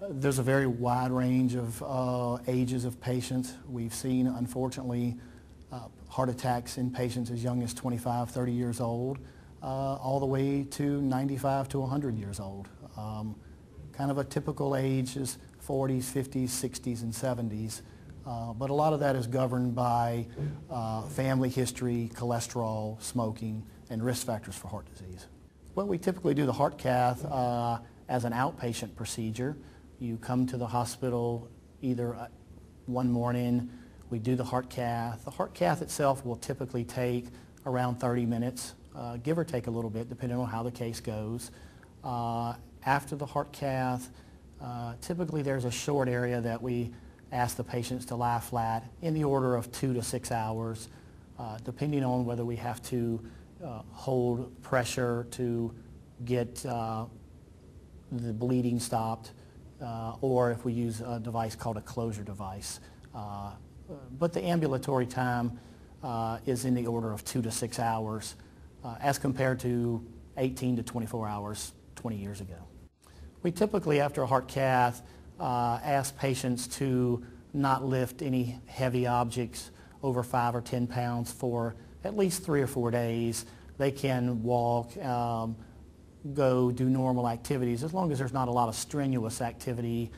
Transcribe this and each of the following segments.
There's a very wide range of ages of patients. We've seen, unfortunately, heart attacks in patients as young as 25, 30 years old, all the way to 95 to 100 years old. Kind of a typical age is 40s, 50s, 60s, and 70s. But a lot of that is governed by family history, cholesterol, smoking, and risk factors for heart disease. Well, we typically do the heart cath as an outpatient procedure. You come to the hospital either one morning, we do the heart cath. The heart cath itself will typically take around 30 minutes, give or take a little bit, depending on how the case goes. After the heart cath, typically there's a short area that we ask the patients to lie flat in the order of 2 to 6 hours, depending on whether we have to hold pressure to get the bleeding stopped, or if we use a device called a closure device. But the ambulatory time is in the order of 2 to 6 hours as compared to 18 to 24 hours 20 years ago. We typically, after a heart cath, ask patients to not lift any heavy objects over 5 or 10 pounds for at least 3 or 4 days. They can walk, go do normal activities. As long as there's not a lot of strenuous activity,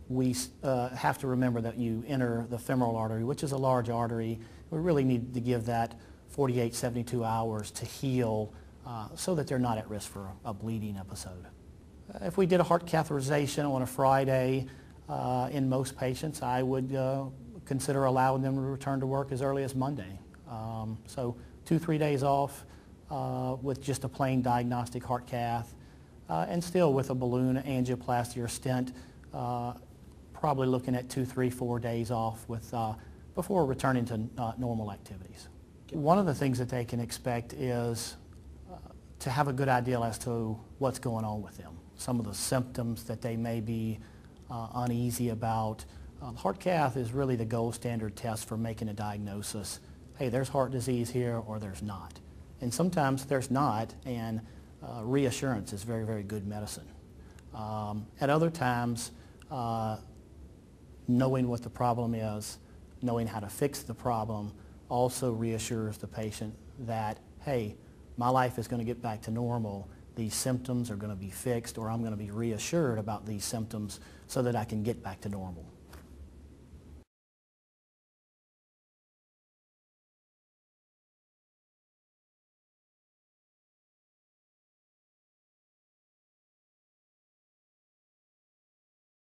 we have to remember that you enter the femoral artery, which is a large artery. We really need to give that 48, 72 hours to heal so that they're not at risk for a bleeding episode. If we did a heart catheterization on a Friday, in most patients, I would consider allowing them to return to work as early as Monday. So 2-3 days off with just a plain diagnostic heart cath, and still with a balloon angioplasty or stent, probably looking at 2, 3, 4 days off with, before returning to normal activities. One of the things that they can expect is to have a good idea as to what's going on with them. Some of the symptoms that they may be uneasy about. Heart cath is really the gold standard test for making a diagnosis. Hey, there's heart disease here, or there's not. And sometimes there's not, and reassurance is very, very good medicine. At other times, knowing what the problem is, knowing how to fix the problem, also reassures the patient that, hey, my life is going to get back to normal. These symptoms are going to be fixed, or I'm going to be reassured about these symptoms so that I can get back to normal.